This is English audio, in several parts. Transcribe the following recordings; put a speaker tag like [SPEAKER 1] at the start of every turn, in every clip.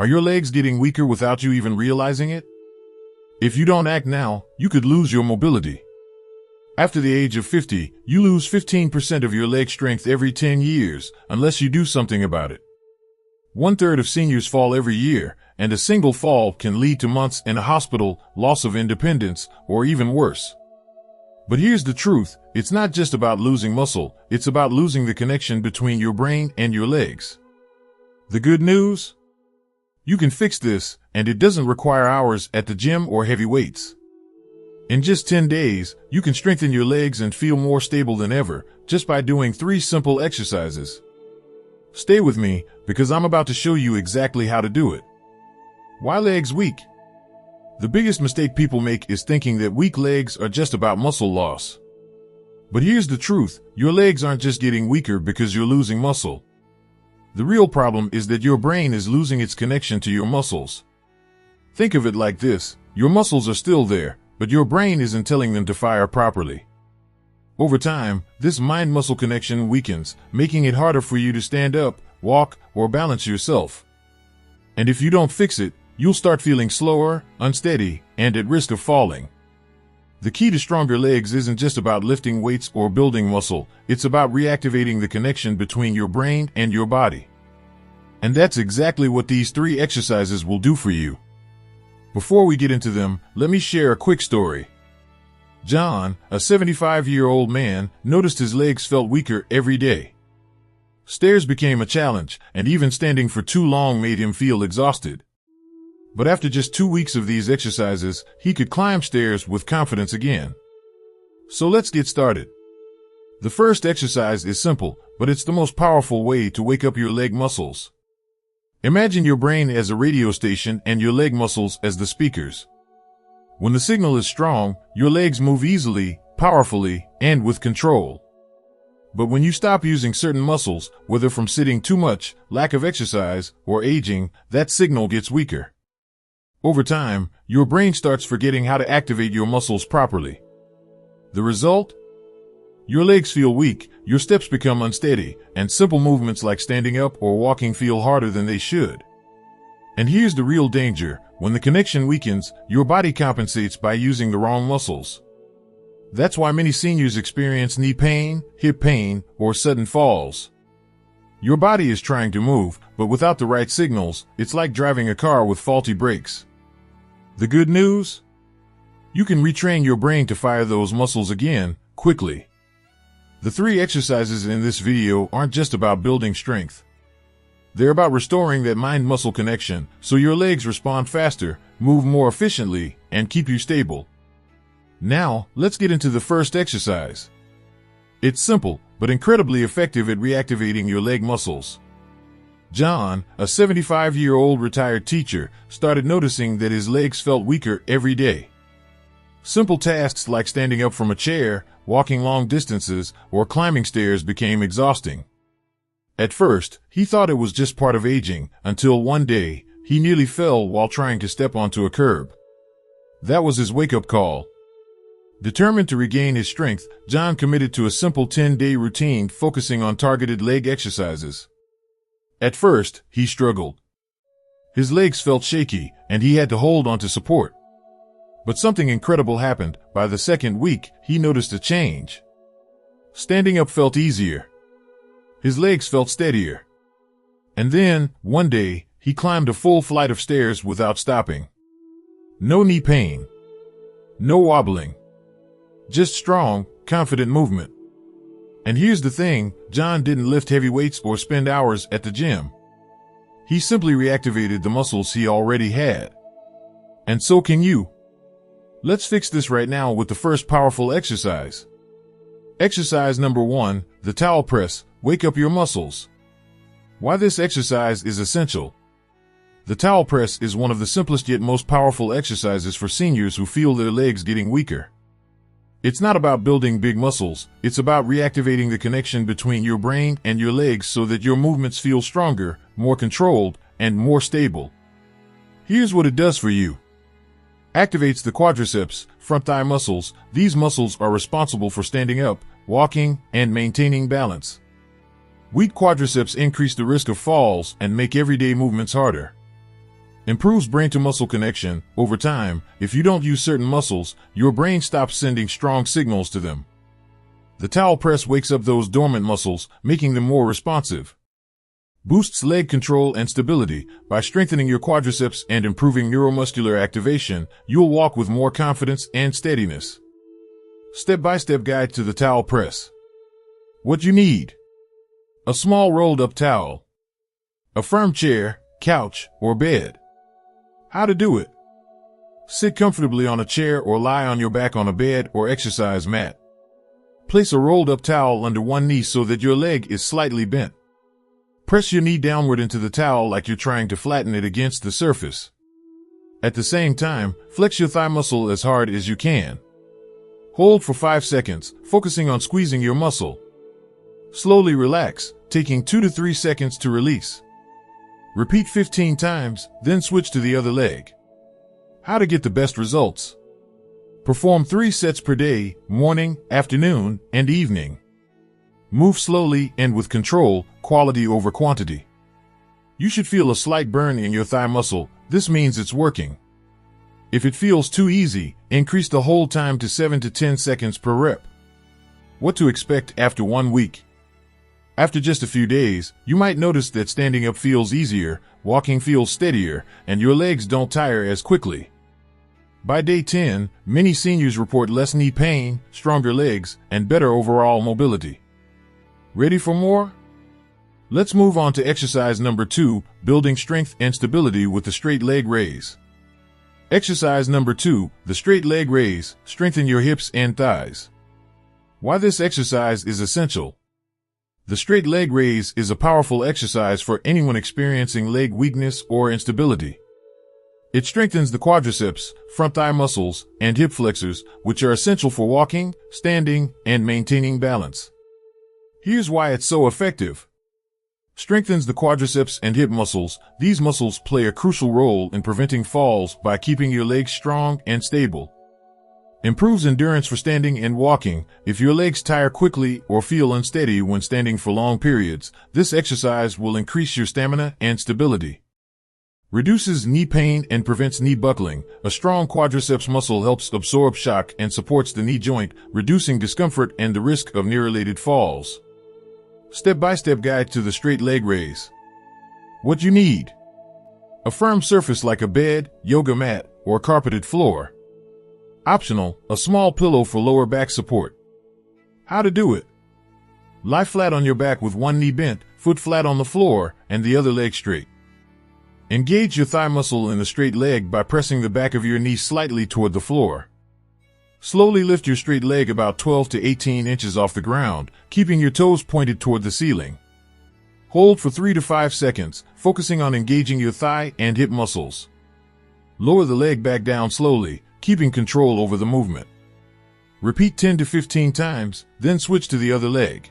[SPEAKER 1] Are your legs getting weaker without you even realizing it? If you don't act now, you could lose your mobility. After the age of 50, you lose 15% of your leg strength every 10 years, unless you do something about it. 1/3 of seniors fall every year, and a single fall can lead to months in a hospital, loss of independence, or even worse. But here's the truth, it's not just about losing muscle, it's about losing the connection between your brain and your legs. The good news? You can fix this, and it doesn't require hours at the gym or heavy weights. In just 10 days, you can strengthen your legs and feel more stable than ever, just by doing 3 simple exercises. Stay with me, because I'm about to show you exactly how to do it. Why legs weak? The biggest mistake people make is thinking that weak legs are just about muscle loss. But here's the truth, your legs aren't just getting weaker because you're losing muscle. The real problem is that your brain is losing its connection to your muscles. Think of it like this, your muscles are still there, but your brain isn't telling them to fire properly. Over time, this mind-muscle connection weakens, making it harder for you to stand up, walk, or balance yourself. And if you don't fix it, you'll start feeling slower, unsteady, and at risk of falling. The key to stronger legs isn't just about lifting weights or building muscle, it's about reactivating the connection between your brain and your body. And that's exactly what these 3 exercises will do for you. Before we get into them, let me share a quick story. John, a 75-year-old man, noticed his legs felt weaker every day. Stairs became a challenge, and even standing for too long made him feel exhausted. But after just 2 weeks of these exercises, he could climb stairs with confidence again. So let's get started. The first exercise is simple, but it's the most powerful way to wake up your leg muscles. Imagine your brain as a radio station and your leg muscles as the speakers. When the signal is strong, your legs move easily, powerfully, and with control. But when you stop using certain muscles, whether from sitting too much, lack of exercise, or aging, that signal gets weaker. Over time, your brain starts forgetting how to activate your muscles properly. The result? Your legs feel weak, your steps become unsteady, and simple movements like standing up or walking feel harder than they should. And here's the real danger, when the connection weakens, your body compensates by using the wrong muscles. That's why many seniors experience knee pain, hip pain, or sudden falls. Your body is trying to move, but without the right signals, it's like driving a car with faulty brakes. The good news? You can retrain your brain to fire those muscles again, quickly. The 3 exercises in this video aren't just about building strength. They're about restoring that mind-muscle connection, so your legs respond faster, move more efficiently, and keep you stable. Now, let's get into the first exercise. It's simple, but incredibly effective at reactivating your leg muscles. John, a 75-year-old retired teacher, started noticing that his legs felt weaker every day. Simple tasks like standing up from a chair, walking long distances, or climbing stairs became exhausting. At first, he thought it was just part of aging, until one day, he nearly fell while trying to step onto a curb. That was his wake-up call. Determined to regain his strength, John committed to a simple 10-day routine focusing on targeted leg exercises. At first, he struggled. His legs felt shaky, and he had to hold on to support. But something incredible happened. By the second week, he noticed a change. Standing up felt easier. His legs felt steadier. And then, one day, he climbed a full flight of stairs without stopping. No knee pain. No wobbling. Just strong, confident movement. And here's the thing, John didn't lift heavy weights or spend hours at the gym. He simply reactivated the muscles he already had. And so can you. Let's fix this right now with the first powerful exercise. Exercise number 1, the towel press. Wake up your muscles. Why this exercise is essential. The towel press is one of the simplest yet most powerful exercises for seniors who feel their legs getting weaker. It's not about building big muscles, it's about reactivating the connection between your brain and your legs so that your movements feel stronger, more controlled, and more stable. Here's what it does for you. Activates the quadriceps, front thigh muscles. These muscles are responsible for standing up, walking, and maintaining balance. Weak quadriceps increase the risk of falls and make everyday movements harder. Improves brain-to-muscle connection. Over time, if you don't use certain muscles, your brain stops sending strong signals to them. The towel press wakes up those dormant muscles, making them more responsive. Boosts leg control and stability. By strengthening your quadriceps and improving neuromuscular activation, you'll walk with more confidence and steadiness. Step-by-step guide to the towel press. What you need: a small rolled-up towel, a firm chair, couch, or bed. How to do it: sit comfortably on a chair or lie on your back on a bed or exercise mat. Place a rolled-up towel under one knee so that your leg is slightly bent. Press your knee downward into the towel like you're trying to flatten it against the surface. At the same time, flex your thigh muscle as hard as you can. Hold for 5 seconds, focusing on squeezing your muscle. Slowly relax, taking 2 to 3 seconds to release. Repeat 15 times, then switch to the other leg. How to get the best results: perform 3 sets per day, morning, afternoon, and evening. Move slowly and with control, quality over quantity. You should feel a slight burn in your thigh muscle. This means it's working. If it feels too easy, increase the hold time to 7 to 10 seconds per rep. What to expect after 1 week? After just a few days, you might notice that standing up feels easier, walking feels steadier, and your legs don't tire as quickly. By day 10, many seniors report less knee pain, stronger legs, and better overall mobility. Ready for more? Let's move on to exercise number 2, building strength and stability with the straight leg raise. Exercise number 2, the straight leg raise. Strengthen your hips and thighs. Why this exercise is essential? The straight leg raise is a powerful exercise for anyone experiencing leg weakness or instability. It strengthens the quadriceps, front thigh muscles, and hip flexors, which are essential for walking, standing, and maintaining balance. Here's why it's so effective. Strengthens the quadriceps and hip muscles. These muscles play a crucial role in preventing falls by keeping your legs strong and stable. Improves endurance for standing and walking. If your legs tire quickly or feel unsteady when standing for long periods, this exercise will increase your stamina and stability. Reduces knee pain and prevents knee buckling. A strong quadriceps muscle helps absorb shock and supports the knee joint, reducing discomfort and the risk of knee-related falls. Step-by-step guide to the straight leg raise. What you need: a firm surface like a bed, yoga mat, or carpeted floor. Optional, a small pillow for lower back support. How to do it: lie flat on your back with one knee bent, foot flat on the floor, and the other leg straight. Engage your thigh muscle in the straight leg by pressing the back of your knee slightly toward the floor. Slowly lift your straight leg about 12 to 18 inches off the ground, keeping your toes pointed toward the ceiling. Hold for 3 to 5 seconds, focusing on engaging your thigh and hip muscles. Lower the leg back down slowly, keeping control over the movement. Repeat 10 to 15 times, then switch to the other leg.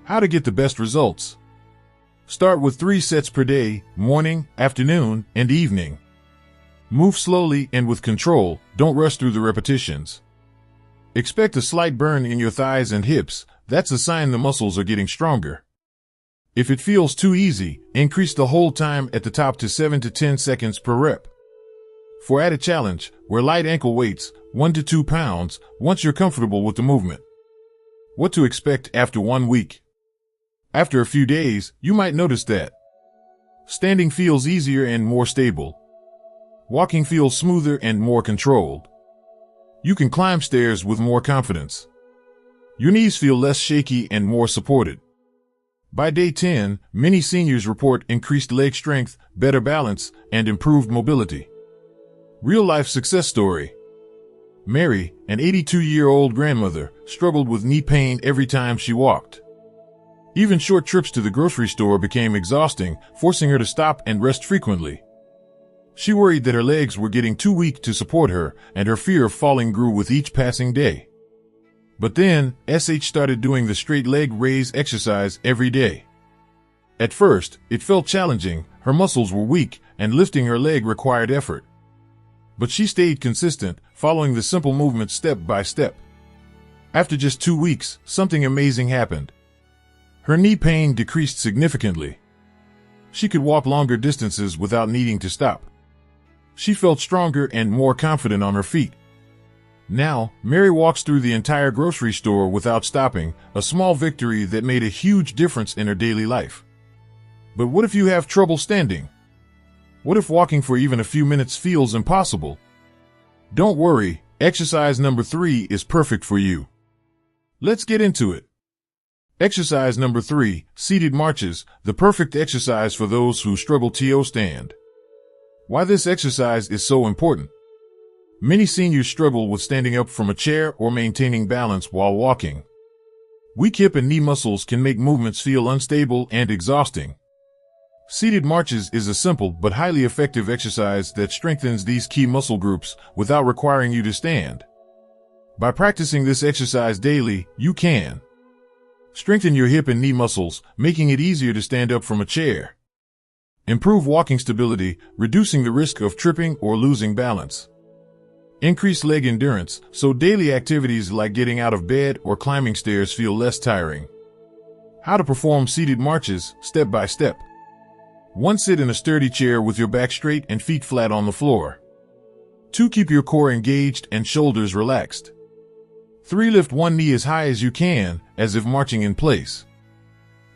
[SPEAKER 1] How to get the best results: start with 3 sets per day, morning, afternoon, and evening. Move slowly and with control, don't rush through the repetitions. Expect a slight burn in your thighs and hips. That's a sign the muscles are getting stronger. If it feels too easy, increase the hold time at the top to 7 to 10 seconds per rep. For added challenge, wear light ankle weights, 1 to 2 pounds, once you're comfortable with the movement. What to expect after 1 week? After a few days, you might notice that standing feels easier and more stable. Walking feels smoother and more controlled. You can climb stairs with more confidence. Your knees feel less shaky and more supported. By day 10, many seniors report increased leg strength, better balance, and improved mobility. Real-life success story. Mary, an 82-year-old grandmother, struggled with knee pain every time she walked. Even short trips to the grocery store became exhausting, forcing her to stop and rest frequently. She worried that her legs were getting too weak to support her, and her fear of falling grew with each passing day. But then, SH started doing the straight leg raise exercise every day. At first, it felt challenging, her muscles were weak, and lifting her leg required effort. But she stayed consistent, following the simple movement step by step. After just 2 weeks, something amazing happened. Her knee pain decreased significantly. She could walk longer distances without needing to stop. She felt stronger and more confident on her feet. Now, Mary walks through the entire grocery store without stopping, a small victory that made a huge difference in her daily life. But what if you have trouble standing? What if walking for even a few minutes feels impossible? Don't worry, exercise number 3 is perfect for you. Let's get into it. Exercise number 3, seated marches, the perfect exercise for those who struggle to stand. Why this exercise is so important? Many seniors struggle with standing up from a chair or maintaining balance while walking. Weak hip and knee muscles can make movements feel unstable and exhausting. Seated marches is a simple but highly effective exercise that strengthens these key muscle groups without requiring you to stand. By practicing this exercise daily, you can strengthen your hip and knee muscles, making it easier to stand up from a chair. Improve walking stability, reducing the risk of tripping or losing balance. Increase leg endurance, so daily activities like getting out of bed or climbing stairs feel less tiring. How to perform seated marches, step by step. 1. Sit in a sturdy chair with your back straight and feet flat on the floor. 2. Keep your core engaged and shoulders relaxed. 3. Lift one knee as high as you can, as if marching in place.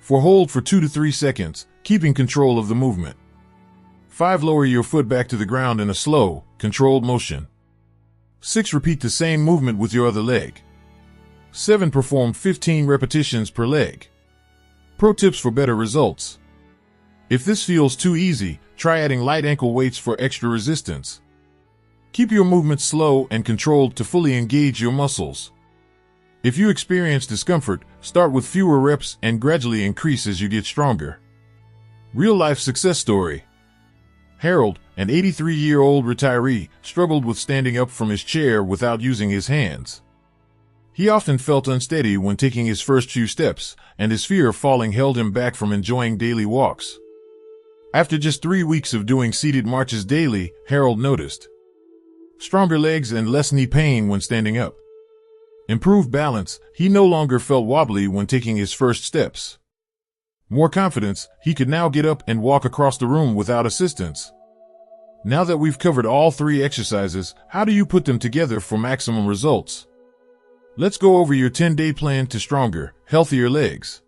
[SPEAKER 1] 4. Hold for 2 to 3 seconds, keeping control of the movement. 5. Lower your foot back to the ground in a slow, controlled motion. 6. Repeat the same movement with your other leg. 7. Perform 15 repetitions per leg. Pro tips for better results. If this feels too easy, try adding light ankle weights for extra resistance. Keep your movements slow and controlled to fully engage your muscles. If you experience discomfort, start with fewer reps and gradually increase as you get stronger. Real-life success story. Harold, an 83-year-old retiree, struggled with standing up from his chair without using his hands. He often felt unsteady when taking his first few steps, and his fear of falling held him back from enjoying daily walks. After just 3 weeks of doing seated marches daily, Harold noticed stronger legs and less knee pain when standing up. Improved balance, he no longer felt wobbly when taking his first steps. More confidence, he could now get up and walk across the room without assistance. Now that we've covered all 3 exercises, how do you put them together for maximum results? Let's go over your 10-day plan to stronger, healthier legs.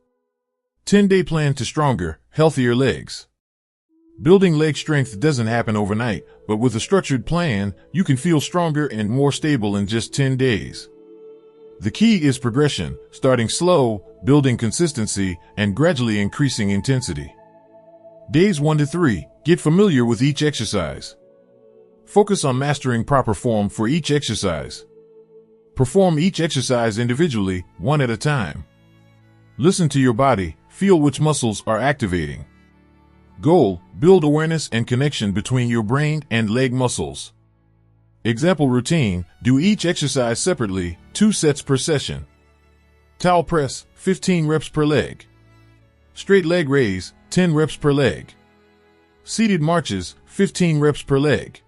[SPEAKER 1] 10-day plan to stronger, healthier legs. Building leg strength doesn't happen overnight, but with a structured plan, you can feel stronger and more stable in just 10 days. The key is progression, starting slow, building consistency, and gradually increasing intensity. Days 1 to 3, get familiar with each exercise. Focus on mastering proper form for each exercise. Perform each exercise individually, one at a time. Listen to your body, feel which muscles are activating. Goal, build awareness and connection between your brain and leg muscles. Example routine, do each exercise separately, 2 sets per session. Towel press, 15 reps per leg. Straight leg raise, 10 reps per leg. Seated marches, 15 reps per leg.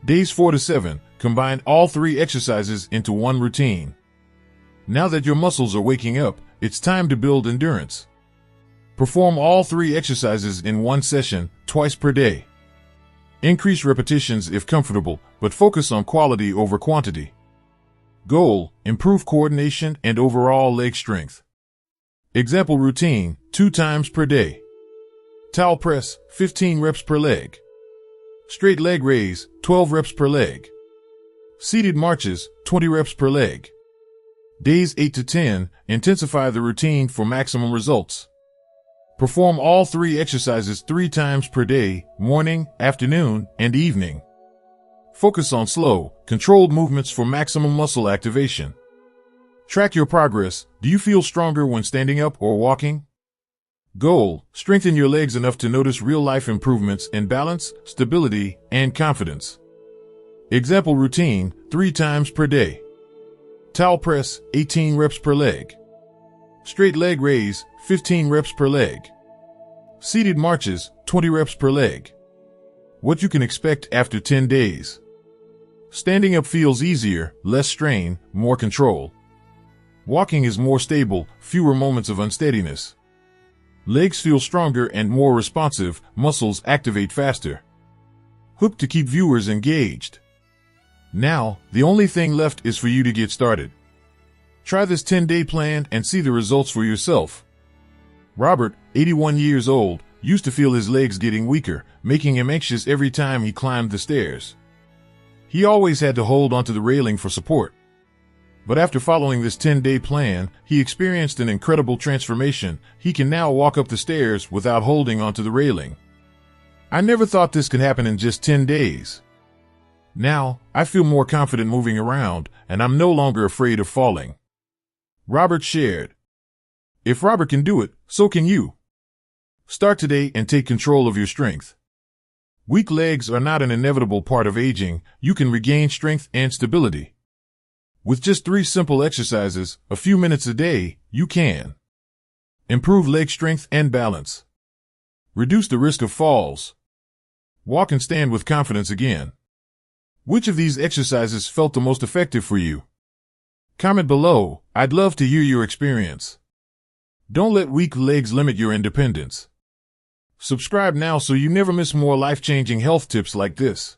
[SPEAKER 1] Days 4 to 7, combine all 3 exercises into one routine. Now that your muscles are waking up, it's time to build endurance. Perform all 3 exercises in one session, twice per day. Increase repetitions if comfortable, but focus on quality over quantity. Goal, improve coordination and overall leg strength. Example routine, 2 times per day. Towel press, 15 reps per leg. Straight leg raise, 12 reps per leg. Seated marches, 20 reps per leg. Days 8 to 10, intensify the routine for maximum results. Perform all 3 exercises 3 times per day, morning, afternoon, and evening. Focus on slow, controlled movements for maximum muscle activation. Track your progress. Do you feel stronger when standing up or walking? Goal, strengthen your legs enough to notice real-life improvements in balance, stability, and confidence. Example routine, 3 times per day. Towel press, 18 reps per leg. Straight leg raise, 15 reps per leg. Seated marches, 20 reps per leg. What you can expect after 10 days. Standing up feels easier, less strain, more control. Walking is more stable, fewer moments of unsteadiness. Legs feel stronger and more responsive, muscles activate faster. hooked to keep viewers engaged. Now, the only thing left is for you to get started. Try this 10-day plan and see the results for yourself. Robert, 81 years old, used to feel his legs getting weaker, making him anxious every time he climbed the stairs. He always had to hold onto the railing for support. But after following this 10-day plan, he experienced an incredible transformation. He can now walk up the stairs without holding onto the railing. I never thought this could happen in just 10 days. Now, I feel more confident moving around, and I'm no longer afraid of falling. Robert shared. If Robert can do it, so can you. Start today and take control of your strength. Weak legs are not an inevitable part of aging. You can regain strength and stability. With just 3 simple exercises, a few minutes a day, you can improve leg strength and balance, reduce the risk of falls, walk and stand with confidence again. Which of these exercises felt the most effective for you? Comment below. I'd love to hear your experience. Don't let weak legs limit your independence. Subscribe now so you never miss more life-changing health tips like this.